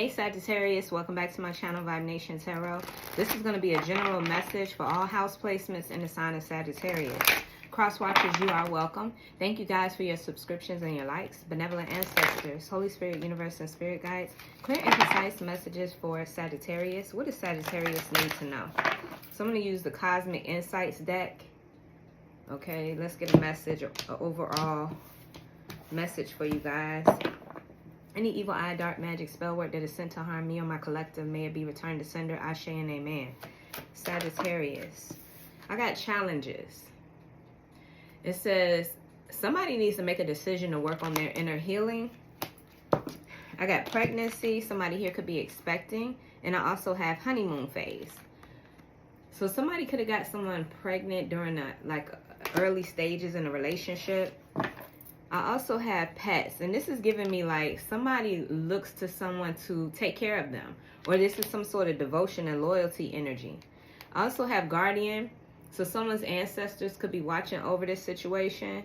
Hey Sagittarius, welcome back to my channel, Vibe Nation Tarot. This is going to be a general message for all house placements in the sign of Sagittarius. Cross watchers, you are welcome. Thank you guys for your subscriptions and your likes. Benevolent ancestors, Holy Spirit, universe, and spirit guides. Clear and concise messages for Sagittarius. What does Sagittarius need to know? So I'm going to use the Cosmic Insights deck. Okay, let's get a message, an overall message for you guys. Any evil eye, dark magic, spell work that is sent to harm me or my collective, may it be returned to sender. Ashe and amen. Sagittarius, I got challenges. It says somebody needs to make a decision to work on their inner healing. I got pregnancy. Somebody here could be expecting. And I also have honeymoon phase. So somebody could have got someone pregnant during the early stages in a relationship. I also have pets, and this is giving me like somebody looks to someone to take care of them, or this is some sort of devotion and loyalty energy. I also have guardian, so someone's ancestors could be watching over this situation.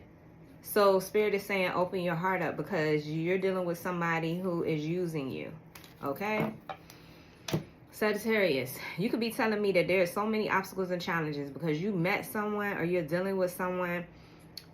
So Spirit is saying open your heart up because you're dealing with somebody who is using you, okay? Sagittarius, you could be telling me that there are so many obstacles and challenges because you met someone or you're dealing with someone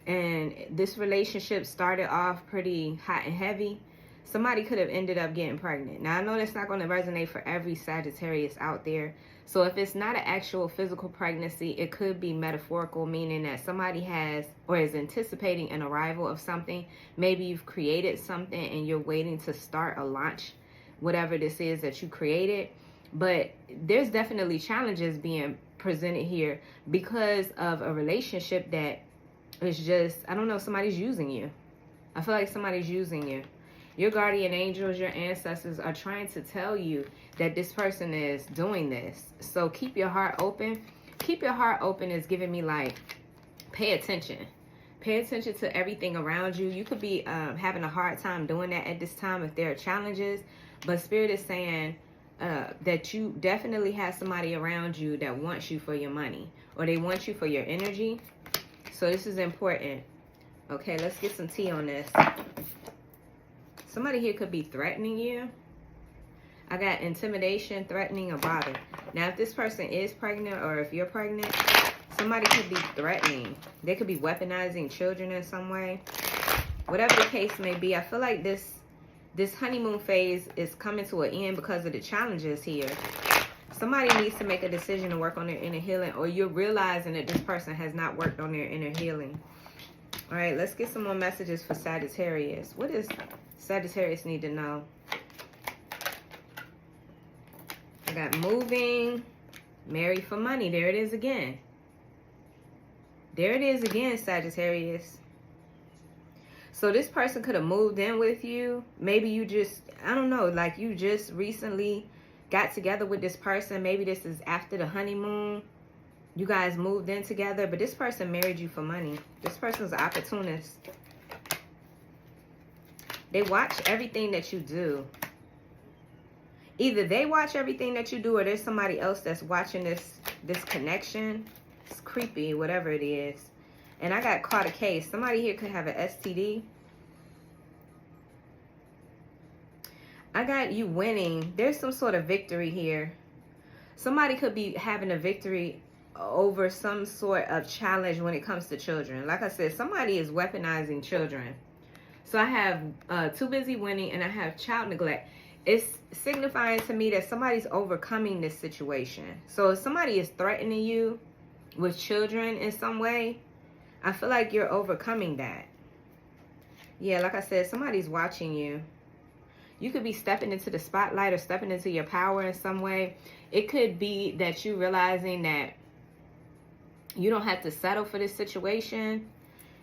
and this relationship started off pretty hot and heavy. Somebody could have ended up getting pregnant. Now, I know that's not going to resonate for every Sagittarius out there. So if it's not an actual physical pregnancy, it could be metaphorical, meaning that somebody has or is anticipating an arrival of something. Maybe you've created something and you're waiting to start a launch, whatever this is that you created. But there's definitely challenges being presented here because of a relationship that it's just, I don't know, somebody's using you. I feel like somebody's using you. Your guardian angels, your ancestors are trying to tell you that this person is doing this. So keep your heart open. Keep your heart open is giving me like, pay attention. Pay attention to everything around you. You could be having a hard time doing that at this time if there are challenges. But Spirit is saying that you definitely have somebody around you that wants you for your money. Or they want you for your energy. So this is important. Okay, let's get some tea on this. Somebody here could be threatening you. I got intimidation, threatening, or bother. Now, if this person is pregnant or if you're pregnant, somebody could be threatening. They could be weaponizing children in some way. Whatever the case may be, I feel like this honeymoon phase is coming to an end because of the challenges here. Somebody needs to make a decision to work on their inner healing, or you're realizing that this person has not worked on their inner healing. All right, let's get some more messages for Sagittarius. What does Sagittarius need to know? I got moving, married for money. There it is again. There it is again, Sagittarius. So this person could have moved in with you. Maybe you just, I don't know, like you just recently got together with this person. Maybe this is after the honeymoon. You guys moved in together, but this person married you for money. This person's an opportunist. They watch everything that you do. Either they watch everything that you do or there's somebody else that's watching this connection. It's creepy, whatever it is. And I got caught a case. Somebody here could have an STD. I got you winning. There's some sort of victory here. Somebody could be having a victory over some sort of challenge when it comes to children. Like I said, somebody is weaponizing children. So I have too busy winning and I have child neglect. It's signifying to me that somebody's overcoming this situation. So if somebody is threatening you with children in some way, I feel like you're overcoming that. Yeah, like I said, somebody's watching you. You could be stepping into the spotlight or stepping into your power in some way. It could be that you realizing that you don't have to settle for this situation.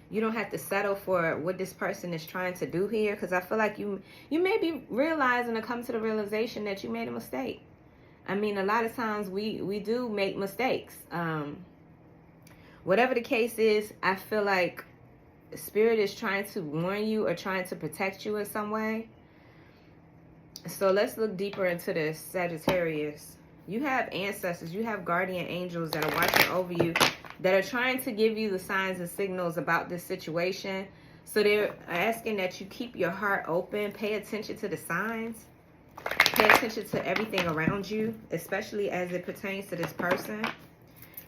You don't have to settle for what this person is trying to do here. Because I feel like you may be realizing or come to the realization that you made a mistake. I mean, a lot of times we do make mistakes. Whatever the case is, I feel like Spirit is trying to warn you or trying to protect you in some way. So let's look deeper into this, Sagittarius. You have ancestors, you have guardian angels that are watching over you, that are trying to give you the signs and signals about this situation. So they're asking that you keep your heart open, pay attention to the signs, pay attention to everything around you, especially as it pertains to this person.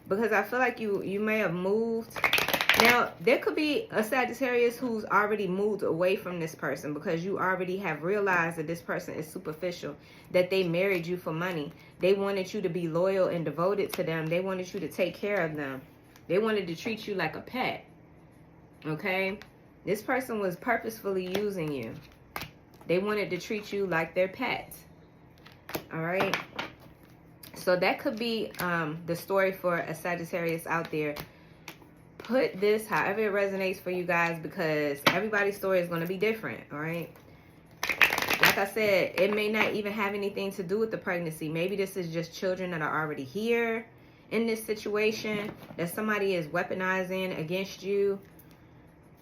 Because I feel like you may have moved. Now, there could be a Sagittarius who's already moved away from this person because you already have realized that this person is superficial, that they married you for money. They wanted you to be loyal and devoted to them. They wanted you to take care of them. They wanted to treat you like a pet. Okay? This person was purposefully using you. They wanted to treat you like their pet. All right? So that could be the story for a Sagittarius out there. Put this however it resonates for you guys, because everybody's story is going to be different, all right? Like I said, it may not even have anything to do with the pregnancy. Maybe this is just children that are already here in this situation that somebody is weaponizing against you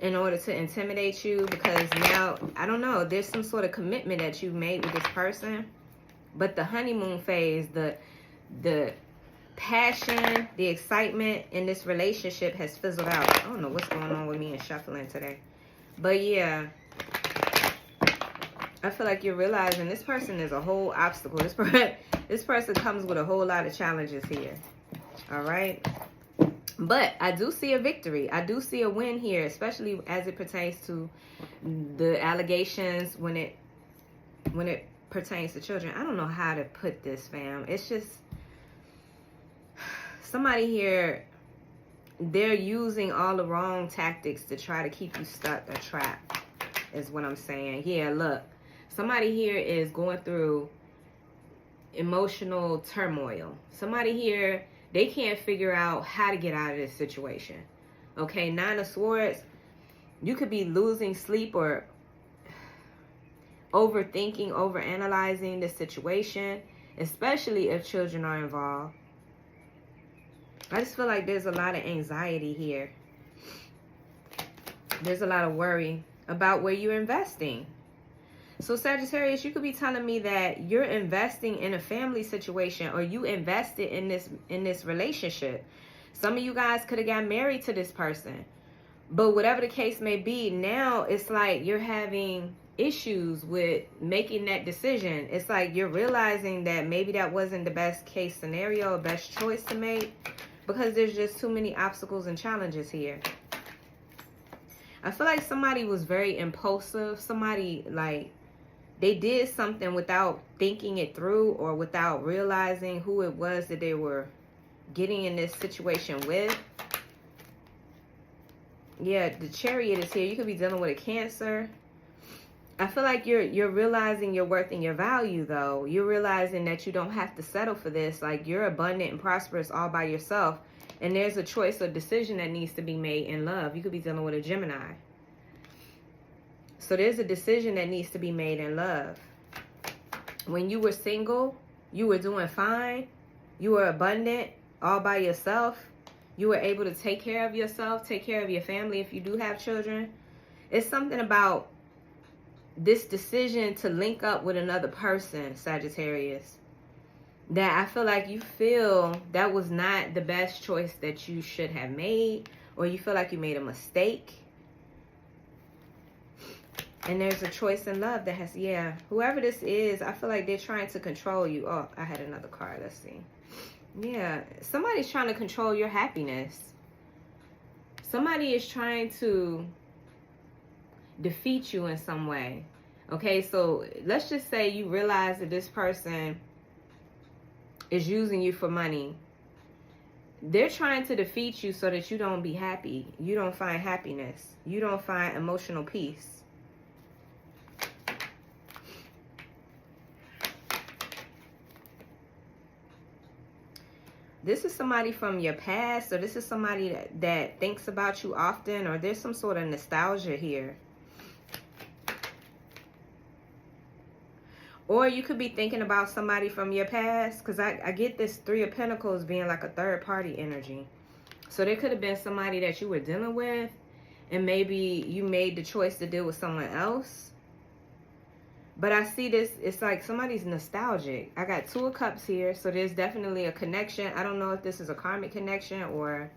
in order to intimidate you, because now, I don't know, there's some sort of commitment that you've made with this person. But the honeymoon phase, the passion, the excitement in this relationship has fizzled out. I don't know what's going on with me and shuffling today. But yeah, I feel like you're realizing this person is a whole obstacle. This person comes with a whole lot of challenges here. All right. But I do see a victory. I do see a win here, especially as it pertains to the allegations when it pertains to children. I don't know how to put this, fam. It's just somebody here, they're using all the wrong tactics to try to keep you stuck or trapped, is what I'm saying. Yeah, look, somebody here is going through emotional turmoil. Somebody here, they can't figure out how to get out of this situation. Okay, 9 of Swords, you could be losing sleep or overthinking, overanalyzing the situation, especially if children are involved. I just feel like there's a lot of anxiety here. There's a lot of worry about where you're investing. So Sagittarius, you could be telling me that you're investing in a family situation, or you invested in this relationship. Some of you guys could have got married to this person. But whatever the case may be, now it's like you're having issues with making that decision. It's like you're realizing that maybe that wasn't the best case scenario, best choice to make, because there's just too many obstacles and challenges here. I feel like somebody was very impulsive. Somebody, like, they did something without thinking it through or without realizing who it was that they were getting in this situation with. Yeah, the Chariot is here. You could be dealing with a Cancer. I feel like you're realizing your worth and your value, though. You're realizing that you don't have to settle for this. Like, you're abundant and prosperous all by yourself. And there's a choice or decision that needs to be made in love. You could be dealing with a Gemini. So there's a decision that needs to be made in love. When you were single, you were doing fine. You were abundant all by yourself. You were able to take care of yourself, take care of your family if you do have children. It's something about this decision to link up with another person, Sagittarius, that I feel like you feel that was not the best choice that you should have made, or you feel like you made a mistake. And there's a choice in love that has, yeah, whoever this is, I feel like they're trying to control you. Oh, I had another card. Let's see. Yeah, somebody's trying to control your happiness. Somebody is trying to defeat you in some way. Okay, so let's just say you realize that this person is using you for money. They're trying to defeat you so that you don't be happy. You don't find happiness. You don't find emotional peace. This is somebody from your past, or this is somebody that thinks about you often, or there's some sort of nostalgia here. Or you could be thinking about somebody from your past, because I get this 3 of Pentacles being like a third party energy. So there could have been somebody that you were dealing with, and maybe you made the choice to deal with someone else. But I see this, it's like somebody's nostalgic. I got 2 of Cups here, so there's definitely a connection. I don't know if this is a karmic connection, or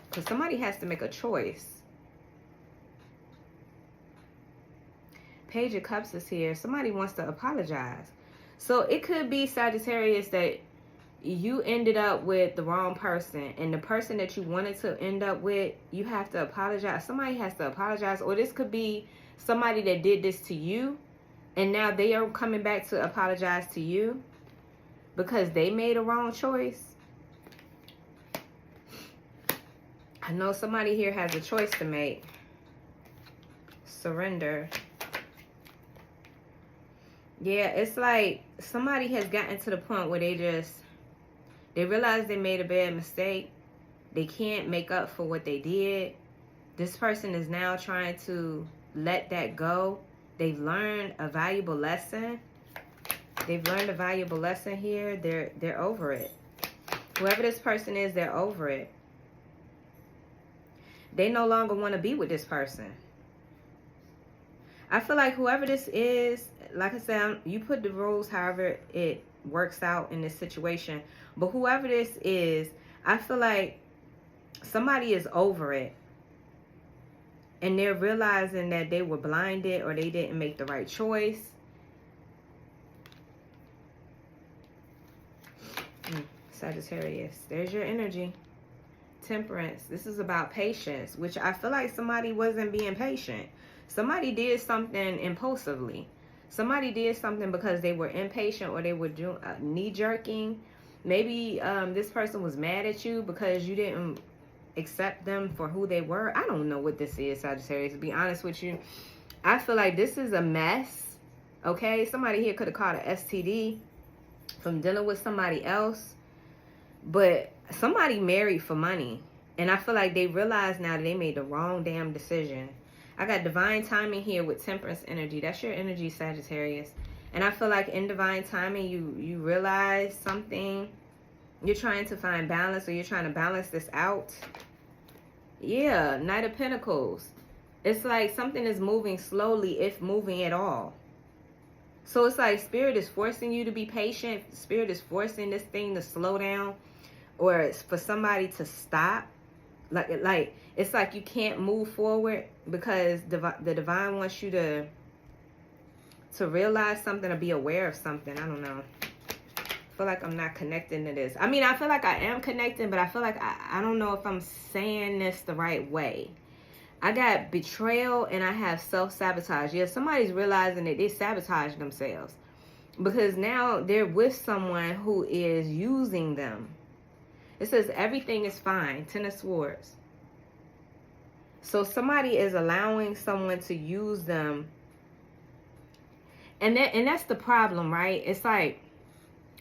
because somebody has to make a choice. Page of Cups is here. Somebody wants to apologize. So it could be, Sagittarius, that you ended up with the wrong person, and the person that you wanted to end up with, you have to apologize. Somebody has to apologize. Or this could be somebody that did this to you, and now they are coming back to apologize to you because they made a wrong choice. I know somebody here has a choice to make. Surrender. Yeah, it's like somebody has gotten to the point where they realize they made a bad mistake. They can't make up for what they did. This person is now trying to let that go. They've learned a valuable lesson. They've learned a valuable lesson here. They're over it. Whoever this person is, they're over it. They no longer want to be with this person. I feel like whoever this is, like I said, you put the rules however it works out in this situation. But whoever this is, I feel like somebody is over it. And they're realizing that they were blinded or they didn't make the right choice. Sagittarius, there's your energy. Temperance, this is about patience, which I feel like somebody wasn't being patient. Somebody did something impulsively. Somebody did something because they were impatient or they were doing knee-jerking. Maybe this person was mad at you because you didn't accept them for who they were. I don't know what this is, Sagittarius, to be honest with you. I feel like this is a mess, okay? Somebody here could have caught an STD from dealing with somebody else. But somebody married for money. And I feel like they realize now that they made the wrong damn decision. I got divine timing here with temperance energy. That's your energy, Sagittarius. And I feel like in divine timing, you realize something. You're trying to find balance, or you're trying to balance this out. Yeah, Knight of Pentacles. It's like something is moving slowly, if moving at all. So it's like Spirit is forcing you to be patient. Spirit is forcing this thing to slow down, or it's for somebody to stop. Like it's like you can't move forward because the divine wants you to realize something or be aware of something. I don't know. I feel like I'm not connecting to this. I mean, I feel like I am connecting, but I feel like I don't know if I'm saying this the right way. I got betrayal and I have self-sabotage. Yeah, somebody's realizing that they sabotaged themselves because now they're with someone who is using them. It says everything is fine. Ten of Swords. So somebody is allowing someone to use them. And that's the problem, right? It's like,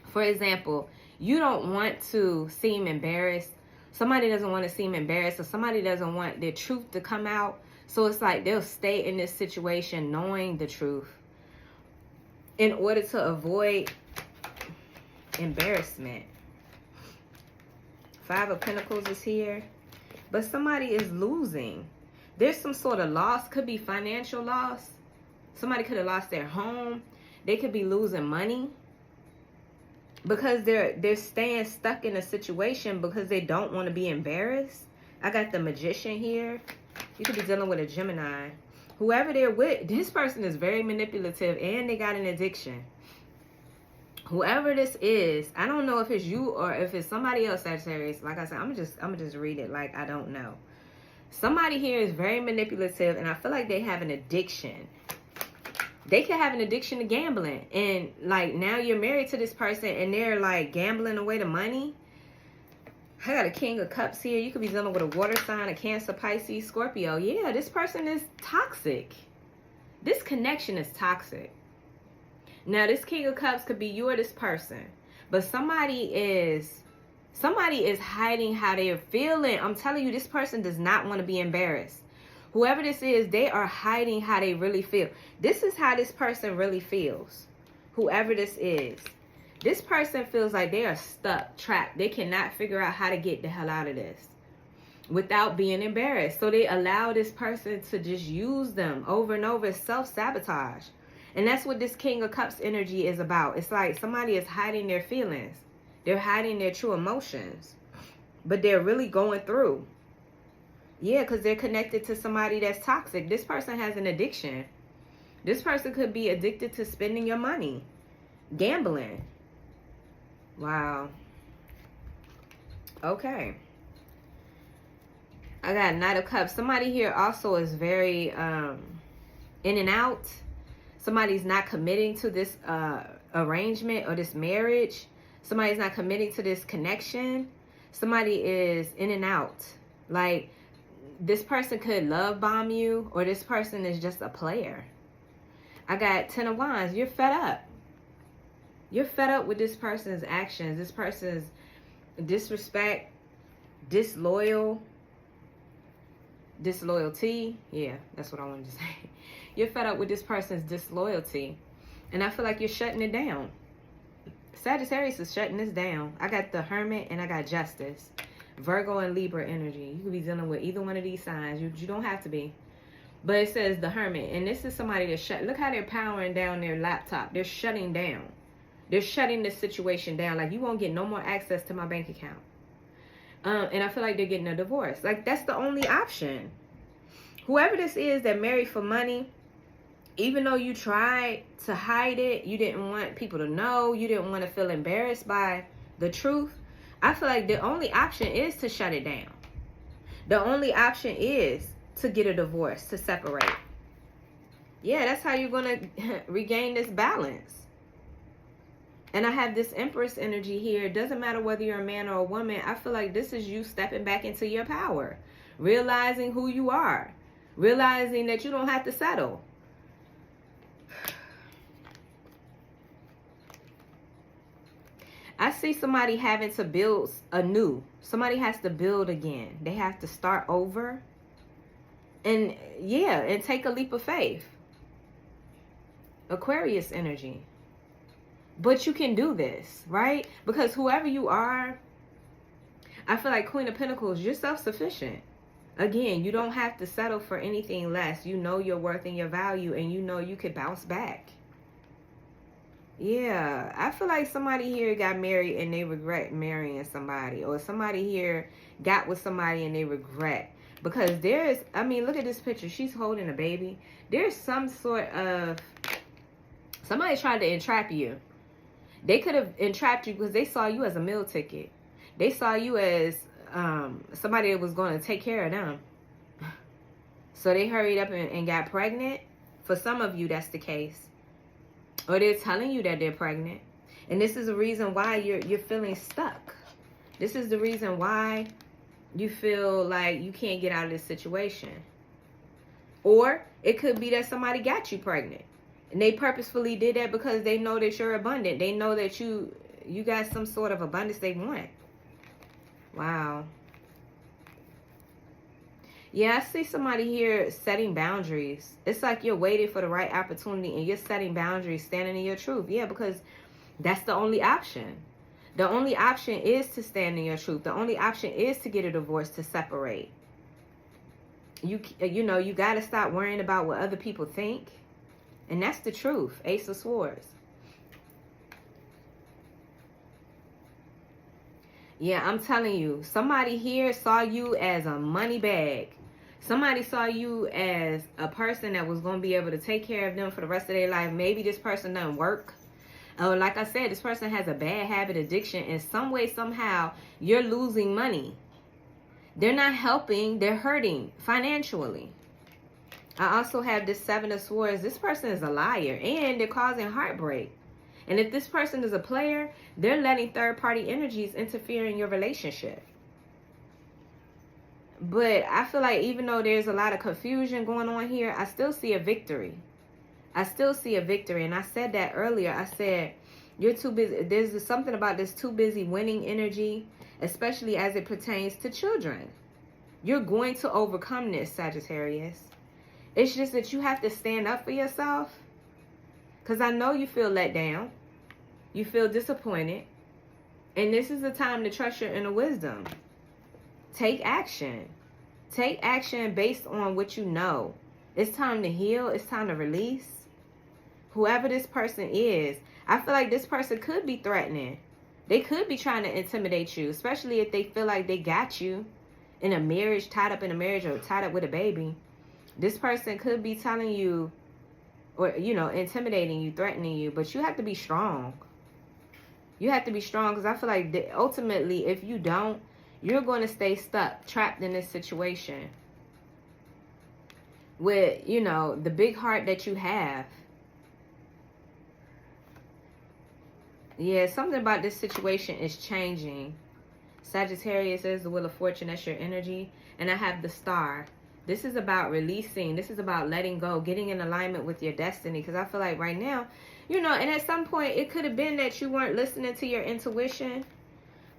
for example, you don't want to seem embarrassed. Somebody doesn't want to seem embarrassed, or somebody doesn't want their truth to come out. So it's like they'll stay in this situation knowing the truth in order to avoid embarrassment. Five of Pentacles is here. But somebody is losing. There's some sort of loss. Could be financial loss. Somebody could have lost their home. They could be losing money. Because they're staying stuck in a situation because they don't want to be embarrassed. I got the Magician here. You could be dealing with a Gemini. Whoever they're with, this person is very manipulative and they got an addiction. Whoever this is, I don't know if it's you or if it's somebody else, Sagittarius. Like I said, I'm gonna just read it like I don't know. Somebody here is very manipulative and I feel like they have an addiction. They could have an addiction to gambling. And like now you're married to this person and they're like gambling away the money. I got a King of Cups here. You could be dealing with a water sign, a Cancer, Pisces, Scorpio. Yeah, this person is toxic. This connection is toxic. Now, this King of Cups could be you or this person. But somebody is hiding how they're feeling. I'm telling you, this person does not want to be embarrassed. Whoever this is, they are hiding how they really feel. This is how this person really feels. Whoever this is. This person feels like they are stuck, trapped. They cannot figure out how to get the hell out of this without being embarrassed. So they allow this person to just use them over and over. Self-sabotage. And that's what this King of Cups energy is about. It's like somebody is hiding their feelings. They're hiding their true emotions. But they're really going through. Yeah, because they're connected to somebody that's toxic. This person has an addiction. This person could be addicted to spending your money. Gambling. Wow. Okay. I got Knight of Cups. Somebody here also is very in and out. Somebody's not committing to this arrangement or this marriage. Somebody's not committing to this connection. Somebody is in and out. Like, this person could love bomb you, or this person is just a player. I got 10 of Wands. You're fed up. You're fed up with this person's actions, this person's disrespect, disloyalty. Yeah, that's what I wanted to say. You're fed up with this person's disloyalty. And I feel like you're shutting it down. Sagittarius is shutting this down. I got the Hermit and I got Justice. Virgo and Libra energy. You could be dealing with either one of these signs. You don't have to be. But it says the Hermit. And this is somebody that shut. Look how they're powering down their laptop. They're shutting down. They're shutting this situation down. Like, you won't get no more access to my bank account. And I feel like they're getting a divorce. Like, that's the only option. Whoever this is that married for money, even though you tried to hide it, you didn't want people to know, you didn't want to feel embarrassed by the truth, I feel like the only option is to shut it down. The only option is to get a divorce, to separate. Yeah, that's how you're going to regain this balance. And I have this Empress energy here. It doesn't matter whether you're a man or a woman. I feel like this is you stepping back into your power. Realizing who you are. Realizing that you don't have to settle. I see somebody having to build anew. Somebody has to build again. They have to start over. And yeah, and take a leap of faith. Aquarius energy. But you can do this, right? Because whoever you are, I feel like Queen of Pentacles, you're self-sufficient. Again, you don't have to settle for anything less. You know your worth and your value, and you know you could bounce back. Yeah, I feel like somebody here got married and they regret marrying somebody. Or somebody here got with somebody and they regret. Because there's, I mean, look at this picture. She's holding a baby. There's some sort of, somebody tried to entrap you. They could have entrapped you because they saw you as a meal ticket. They saw you as somebody that was going to take care of them. So they hurried up and got pregnant. For some of you, that's the case. Or they're telling you that they're pregnant. And this is the reason why you're feeling stuck. This is the reason why you feel like you can't get out of this situation. Or it could be that somebody got you pregnant. And they purposefully did that because they know that you're abundant. They know that you got some sort of abundance they want. Wow. Yeah, I see somebody here setting boundaries. It's like you're waiting for the right opportunity and you're setting boundaries, standing in your truth. Yeah, because that's the only option. The only option is to stand in your truth. The only option is to get a divorce, to separate. You know, you got to stop worrying about what other people think. And that's the truth. Ace of Swords. Yeah, I'm telling you, somebody here saw you as a money bag. Somebody saw you as a person that was going to be able to take care of them for the rest of their life. Maybe this person doesn't work. Like I said, this person has a bad habit, addiction. In some way, somehow, you're losing money. They're not helping. They're hurting financially. I also have this Seven of Swords. This person is a liar and they're causing heartbreak. And if this person is a player, they're letting third-party energies interfere in your relationship. But I feel like even though there's a lot of confusion going on here, I still see a victory. I still see a victory. And I said that earlier. I said, you're too busy. There's something about this too busy winning energy, especially as it pertains to children. You're going to overcome this, Sagittarius. It's just that you have to stand up for yourself. Because I know you feel let down. You feel disappointed. And this is the time to trust your inner wisdom. Take action. Take action based on what you know. It's time to heal. It's time to release. Whoever this person is, I feel like this person could be threatening. They could be trying to intimidate you, especially if they feel like they got you in a marriage, tied up in a marriage or tied up with a baby. This person could be telling you, or, you know, intimidating you, threatening you. But you have to be strong. You have to be strong, because I feel like ultimately, if you don't, you're going to stay stuck, trapped in this situation with, you know, the big heart that you have. Yeah, something about this situation is changing. Sagittarius is the Wheel of Fortune. That's your energy. And I have the Star. This is about releasing. This is about letting go, getting in alignment with your destiny. Because I feel like right now, you know, and at some point it could have been that you weren't listening to your intuition.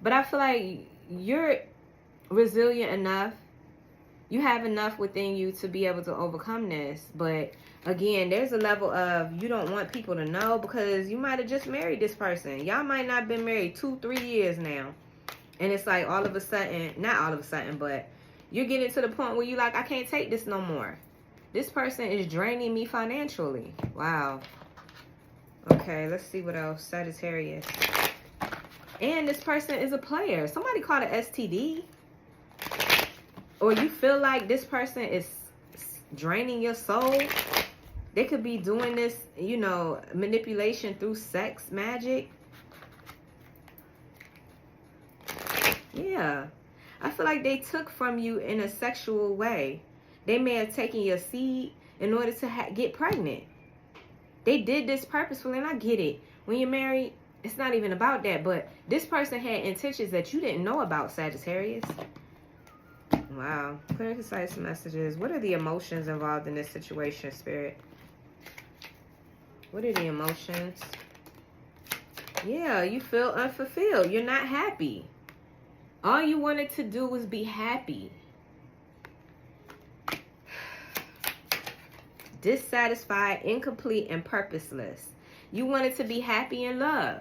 But I feel like you're resilient enough. You have enough within you to be able to overcome this. But again, there's a level of you don't want people to know, because you might have just married this person. Y'all might not have been married 2-3 years now. And it's like all of a sudden, not all of a sudden, but you're getting to the point where you're like, I can't take this no more. This person is draining me financially. Wow. Okay, let's see what else. Sagittarius. And this person is a player. Somebody called it STD. Or you feel like this person is draining your soul. They could be doing this, you know, manipulation through sex magic. Yeah. I feel like they took from you in a sexual way. They may have taken your seed in order to get pregnant. They did this purposefully, and I get it. When you're married, it's not even about that. But this person had intentions that you didn't know about, Sagittarius. Wow. Clear and concise messages. What are the emotions involved in this situation, Spirit? What are the emotions? Yeah, you feel unfulfilled. You're not happy. All you wanted to do was be happy. Dissatisfied, incomplete, and purposeless. You wanted to be happy in love.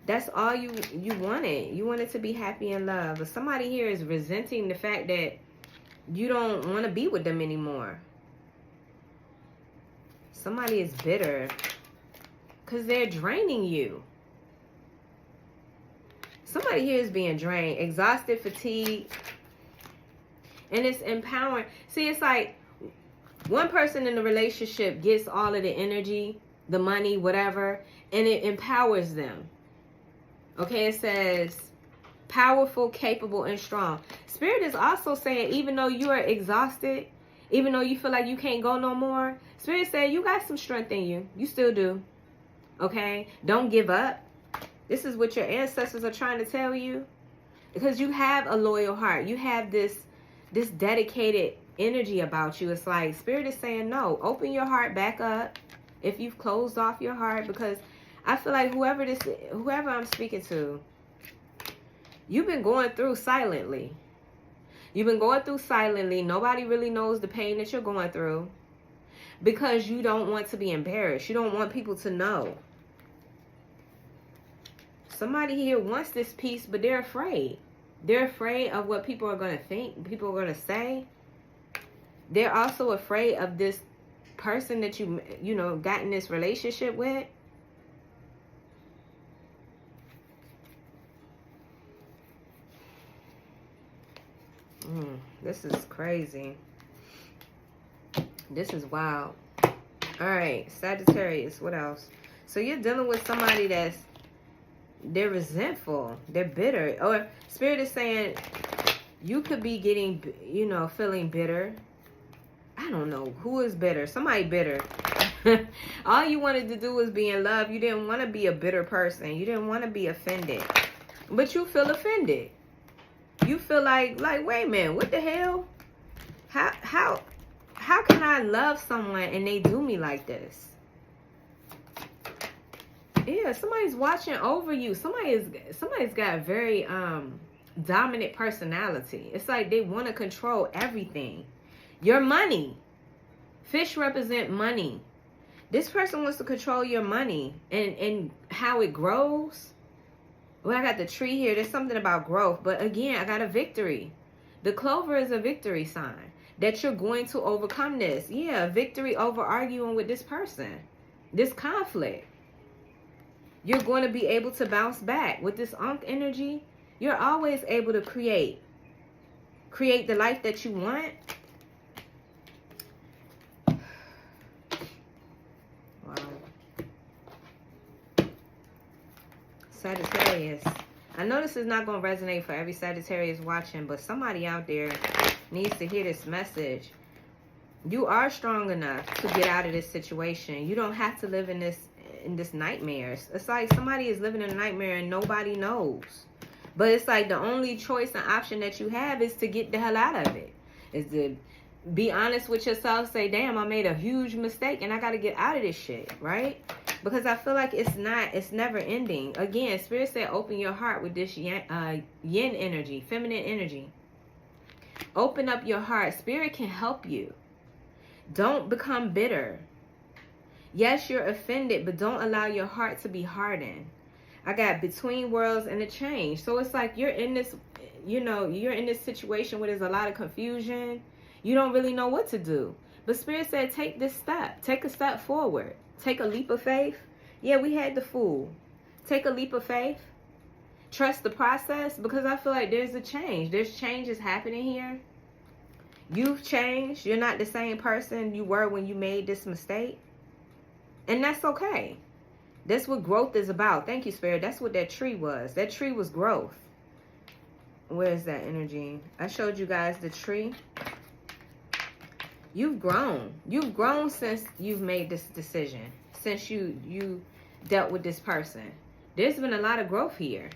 That's all you wanted. You wanted to be happy in love. But somebody here is resenting the fact that you don't want to be with them anymore. Somebody is bitter because they're draining you. Somebody here is being drained, exhausted, fatigued, and it's empowering. See, it's like one person in the relationship gets all of the energy, the money, whatever, and it empowers them. Okay, it says powerful, capable, and strong. Spirit is also saying, even though you are exhausted, even though you feel like you can't go no more, Spirit said you got some strength in you. You still do. Okay? Don't give up. This is what your ancestors are trying to tell you. Because you have a loyal heart. You have this dedicated energy about you. It's like Spirit is saying, no, open your heart back up if you've closed off your heart. Because I feel like whoever I'm speaking to, you've been going through silently. You've been going through silently. Nobody really knows the pain that you're going through. Because you don't want to be embarrassed. You don't want people to know. Somebody here wants this peace, but they're afraid. They're afraid of what people are going to think, people are going to say. They're also afraid of this person that you know, got in this relationship with. This is crazy. This is wild. All right, Sagittarius, what else? So you're dealing with somebody they're resentful, they're bitter. Or Spirit is saying you could be getting, you know, feeling bitter. I don't know who is bitter. Somebody bitter. All you wanted to do was be in love. You didn't want to be a bitter person. You didn't want to be offended. But you feel offended. You feel like wait a minute, what the hell? How can I love someone and they do me like this? Yeah, somebody's watching over you. Somebody's got a very dominant personality. It's like they want to control everything. Your money. Fish represent money. This person wants to control your money and how it grows. Well, I got the tree here. There's something about growth. But again, I got a victory. The clover is a victory sign. That you're going to overcome this. Yeah, victory over arguing with this person. This conflict. You're going to be able to bounce back. With this Ankh energy, you're always able to create the life that you want. Sagittarius. I know this is not going to resonate for every Sagittarius watching, but somebody out there needs to hear this message. You are strong enough to get out of this situation. You don't have to live in this nightmare. It's like somebody is living in a nightmare and nobody knows. But it's like the only choice and option that you have is to get the hell out of it. Is to be honest with yourself. Say, damn, I made a huge mistake and I got to get out of this shit, right? Because I feel like it's never ending. Again, Spirit said open your heart with this yin energy, feminine energy. Open up your heart. Spirit can help you. Don't become bitter. Yes, you're offended, but don't allow your heart to be hardened. I got between worlds and a change. So it's like you're in this, you're in this situation where there's a lot of confusion. You don't really know what to do. But Spirit said take this step. Take a step forward. Take a leap of faith. Yeah, we had the Fool. Take a leap of faith. Trust the process, because I feel like there's a change. There's changes happening here. You've changed. You're not the same person you were when you made this mistake. And that's okay. That's what growth is about. Thank you, Spirit. That's what that tree was. That tree was growth. Where's that energy? I showed you guys the tree. You've grown. You've grown since you've made this decision. Since you dealt with this person. There's been a lot of growth here.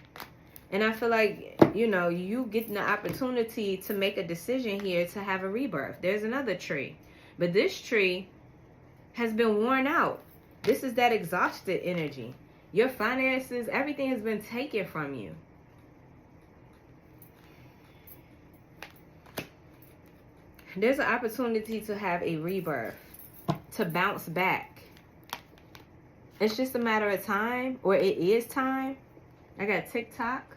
And I feel like, you getting the opportunity to make a decision here to have a rebirth. There's another tree. But this tree has been worn out. This is that exhausted energy. Your finances, everything has been taken from you. There's an opportunity to have a rebirth, to bounce back. It's just a matter of time, or it is time. I got TikTok.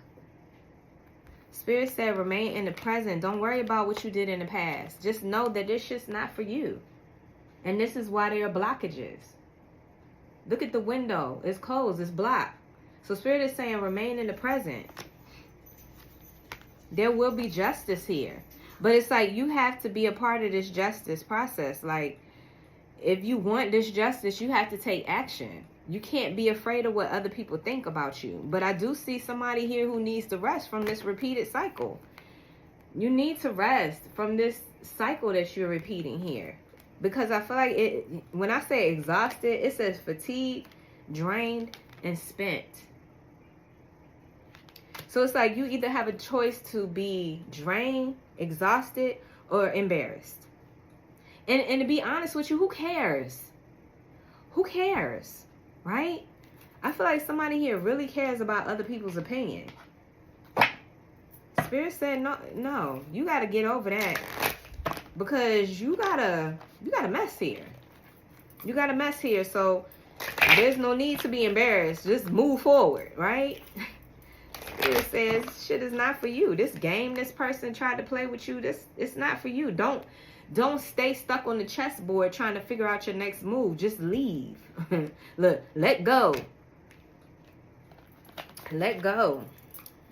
Spirit said remain in the present. Don't worry about what you did in the past. Just know that this shit's not for you. And this is why there are blockages. Look at the window. It's closed. It's blocked. So Spirit is saying remain in the present. There will be justice here. But it's like you have to be a part of this justice process. Like, if you want this justice, you have to take action. You can't be afraid of what other people think about you. But I do see somebody here who needs to rest from this repeated cycle. You need to rest from this cycle that you're repeating here. Because I feel like when I say exhausted, it says fatigued, drained, and spent. So it's like you either have a choice to be drained, exhausted, or embarrassed. And to be honest with you, who cares? Who cares? Right? I feel like somebody here really cares about other people's opinion. Spirit said no. You got to get over that. Because you got a mess here. You got a mess here. So there's no need to be embarrassed. Just move forward, right? Spirit says shit is not for you. This game this person tried to play with you, it's not for you. Don't stay stuck on the chessboard trying to figure out your next move. Just leave. Look, let go. Let go.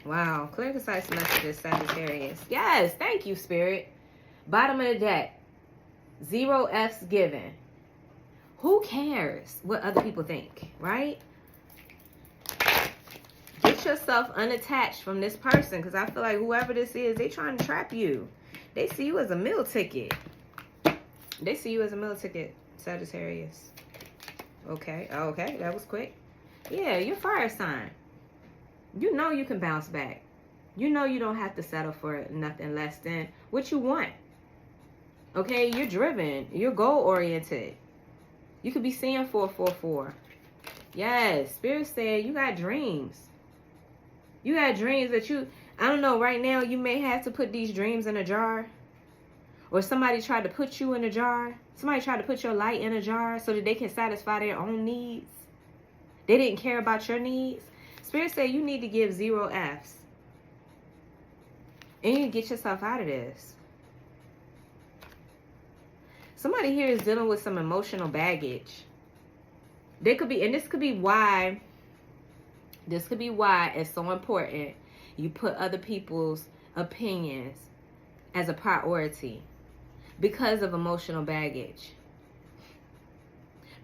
Wow. Clear, concise messages, Sagittarius. Yes, thank you, Spirit. Bottom of the deck. 0 F's given. Who cares what other people think, right? Get yourself unattached from this person, because I feel like whoever this is, they trying to trap you. They see you as a meal ticket. They see you as a meal ticket, Sagittarius. Okay, that was quick. Yeah, you're fire sign. You know you can bounce back. You know you don't have to settle for nothing less than what you want. Okay, you're driven. You're goal-oriented. You could be seeing 444. Yes, Spirit said you got dreams. You got dreams that I don't know, right now you may have to put these dreams in a jar. Or somebody tried to put you in a jar. Somebody tried to put your light in a jar so that they can satisfy their own needs. They didn't care about your needs. Spirit said you need to give 0 F's. And you need to get yourself out of this. Somebody here is dealing with some emotional baggage. They could be, and this could be why it's so important you put other people's opinions as a priority, because of emotional baggage.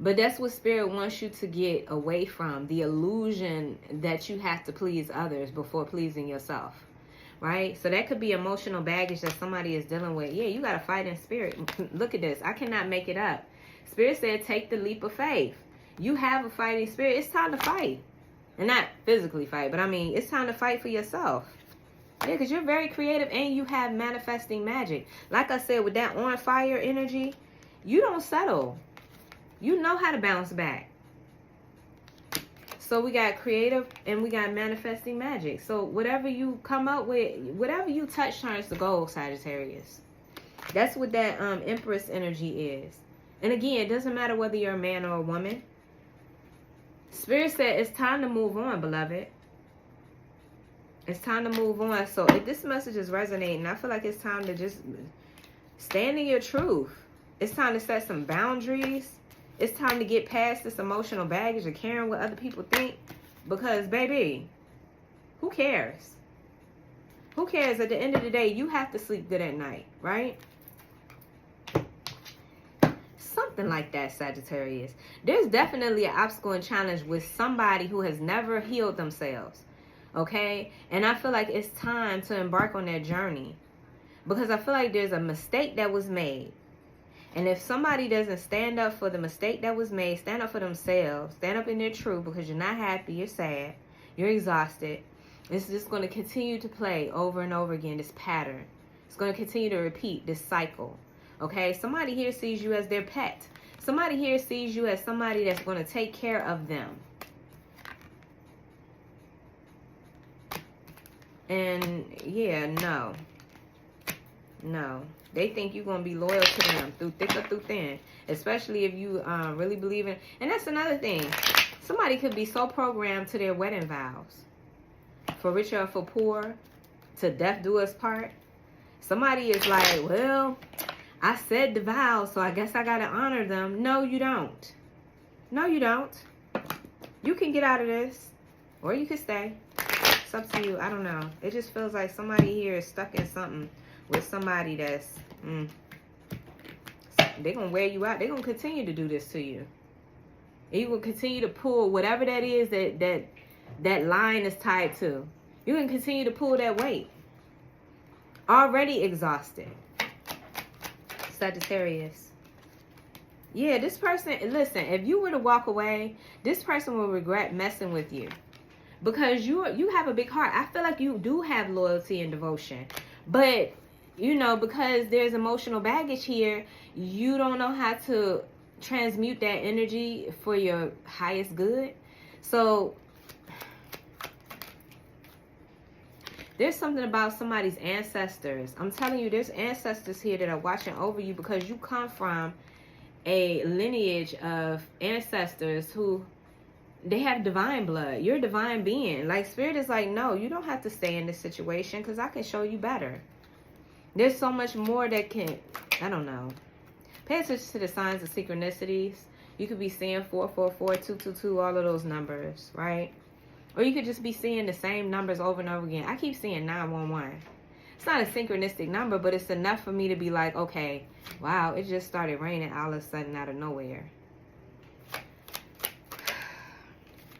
But that's what Spirit wants you to get away from. The illusion that you have to please others before pleasing yourself. Right? So that could be emotional baggage that somebody is dealing with. Yeah, you got to fight in spirit. Look at this. I cannot make it up. Spirit said, take the leap of faith. You have a fighting spirit. It's time to fight. And not physically fight, but I mean, it's time to fight for yourself. Yeah, because you're very creative and you have manifesting magic. Like I said, with that on fire energy, you don't settle. You know how to bounce back. So we got creative and we got manifesting magic. So whatever you come up with, whatever you touch turns to gold, Sagittarius. That's what that Empress energy is. And again, it doesn't matter whether you're a man or a woman. Spirit said it's time to move on, beloved. It's time to move on. So if this message is resonating, I feel like it's time to just stand in your truth. It's time to set some boundaries. It's time to get past this emotional baggage of caring what other people think. Because, baby, who cares? Who cares? At the end of the day, you have to sleep good at night, right? Something like that, Sagittarius. There's definitely an obstacle and challenge with somebody who has never healed themselves, okay? And I feel like it's time to embark on that journey. Because I feel like there's a mistake that was made. And if somebody doesn't stand up for the mistake that was made, stand up for themselves, stand up in their truth, because you're not happy, you're sad, you're exhausted, it's just going to continue to play over and over again, this pattern. It's going to continue to repeat this cycle, okay? Somebody here sees you as their pet. Somebody here sees you as somebody that's going to take care of them. And, yeah, no. No. They think you're going to be loyal to them through thick or through thin. Especially if you really believe in... And that's another thing. Somebody could be so programmed to their wedding vows. For richer or for poor. To death do us part. Somebody is like, well, I said the vows, so I guess I got to honor them. No, you don't. No, you don't. You can get out of this. Or you can stay. It's up to you. I don't know. It just feels like somebody here is stuck in something with somebody that's they're gonna wear you out. They're gonna continue to do this to you. And you will continue to pull whatever that is that line is tied to. You can continue to pull that weight. Already exhausted, Sagittarius. Yeah, this person, listen, if you were to walk away, this person will regret messing with you. Because you have a big heart. I feel like you do have loyalty and devotion. But you know, because there's emotional baggage here, you don't know how to transmute that energy for your highest good. So there's something about somebody's ancestors. I'm telling you, there's ancestors here that are watching over you because you come from a lineage of ancestors who, they have divine blood. You're a divine being. Like, Spirit is like, no, you don't have to stay in this situation because I can show you better. There's so much more that can, I don't know. Pay attention to the signs of synchronicities. You could be seeing 444, 222, all of those numbers, right? Or you could just be seeing the same numbers over and over again. I keep seeing 911. It's not a synchronistic number, but it's enough for me to be like, okay, wow, it just started raining all of a sudden out of nowhere.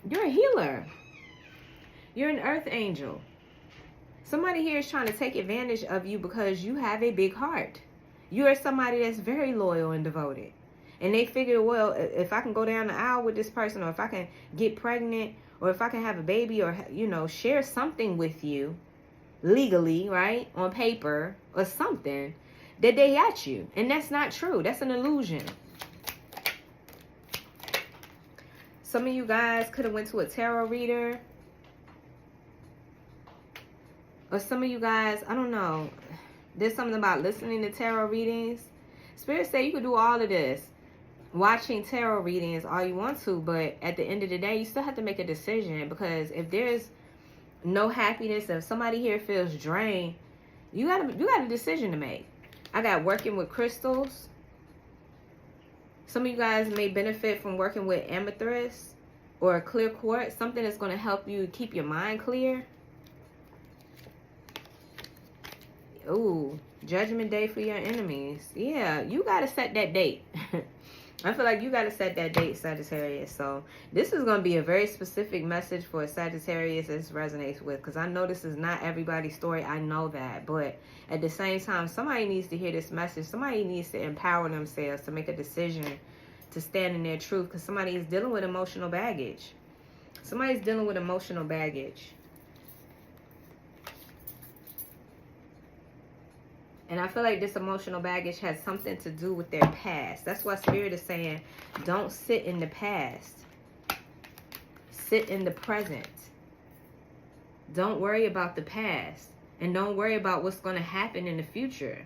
You're a healer. You're an earth angel. Somebody here is trying to take advantage of you because you have a big heart. You are somebody that's very loyal and devoted. And they figure, well, if I can go down the aisle with this person, or if I can get pregnant, or if I can have a baby, or, you know, share something with you legally, right, on paper, or something, that they got you. And that's not true. That's an illusion. Some of you guys could have went to a tarot reader. Or some of you guys, I don't know. There's something about listening to tarot readings. Spirit say you could do all of this. Watching tarot readings all you want to. But at the end of the day, you still have to make a decision. Because if there's no happiness, if somebody here feels drained, you got a decision to make. I got working with crystals. Some of you guys may benefit from working with amethyst or a clear quartz. Something that's going to help you keep your mind clear. Ooh, judgment day for your enemies. Yeah, you got to set that date. I feel like you got to set that date, Sagittarius. So this is going to be a very specific message for Sagittarius this resonates with. Because I know this is not everybody's story. I know that. But at the same time, somebody needs to hear this message. Somebody needs to empower themselves to make a decision to stand in their truth. Because somebody is dealing with emotional baggage. Somebody's dealing with emotional baggage. And I feel like this emotional baggage has something to do with their past. That's why Spirit is saying, don't sit in the past. Sit in the present. Don't worry about the past. And don't worry about what's going to happen in the future.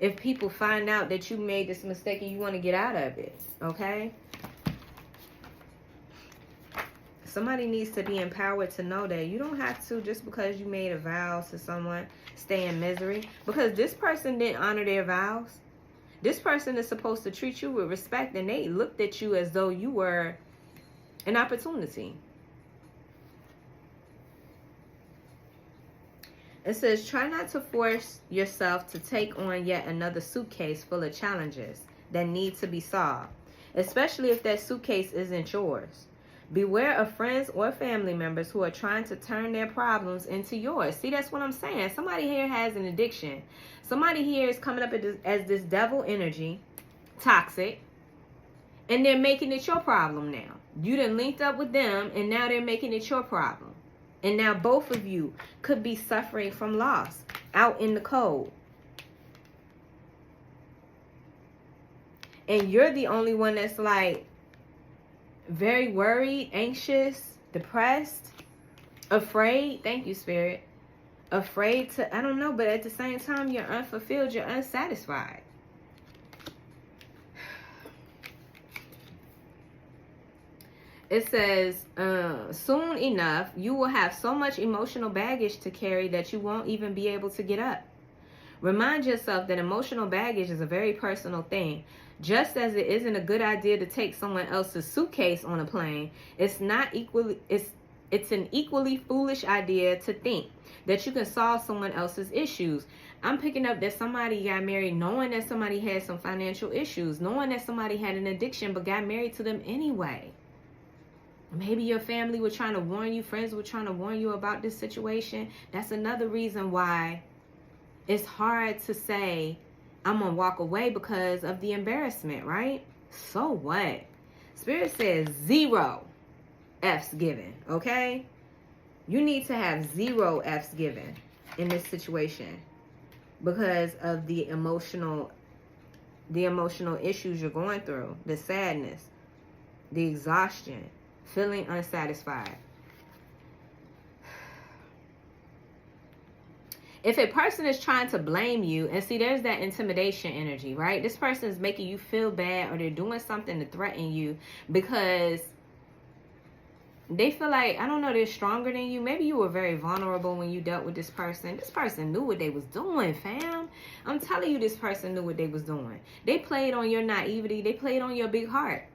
If people find out that you made this mistake and you want to get out of it, okay? Somebody needs to be empowered to know that you don't have to, just because you made a vow to someone, stay in misery. Because this person didn't honor their vows. This person is supposed to treat you with respect, and they looked at you as though you were an opportunity. It says, try not to force yourself to take on yet another suitcase full of challenges that need to be solved, especially if that suitcase isn't yours. Beware of friends or family members who are trying to turn their problems into yours. See, that's what I'm saying. Somebody here has an addiction. Somebody here is coming up as this devil energy, toxic, and they're making it your problem now. You done linked up with them, and now they're making it your problem. And now both of you could be suffering from loss out in the cold. And you're the only one that's like, very worried, anxious, depressed, afraid. Thank you, Spirit. Afraid to, I don't know, but at the same time, you're unfulfilled, you're unsatisfied. It says, soon enough, you will have so much emotional baggage to carry that you won't even be able to get up. Remind yourself that emotional baggage is a very personal thing. Just as it isn't a good idea to take someone else's suitcase on a plane, it's an equally foolish idea to think that you can solve someone else's issues. I'm picking up that somebody got married knowing that somebody had some financial issues, knowing that somebody had an addiction, but got married to them anyway. Maybe your family were trying to warn you, friends were trying to warn you about this situation. That's another reason why it's hard to say, I'm going to walk away because of the embarrassment, right? So what? Spirit says 0 F's given, okay? You need to have 0 F's given in this situation because of the emotional issues you're going through, the sadness, the exhaustion, feeling unsatisfied. If a person is trying to blame you, and see, there's that intimidation energy, right? This person is making you feel bad, or they're doing something to threaten you because they feel like, I don't know, they're stronger than you. Maybe you were very vulnerable when you dealt with this person. This person knew what they was doing, fam. I'm telling you, this person knew what they was doing. They played on your naivety. They played on your big heart.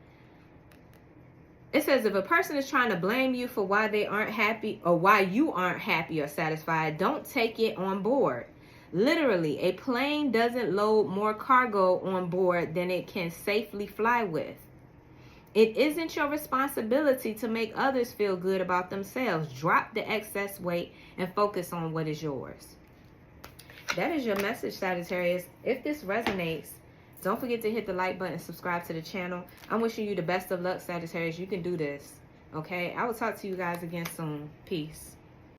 It says if a person is trying to blame you for why they aren't happy or why you aren't happy or satisfied, don't take it on board. Literally, a plane doesn't load more cargo on board than it can safely fly with. It isn't your responsibility to make others feel good about themselves. Drop the excess weight and focus on what is yours. That is your message, Sagittarius. If this resonates, don't forget to hit the like button, subscribe to the channel. I'm wishing you the best of luck, Sagittarius. You can do this, okay? I will talk to you guys again soon. Peace.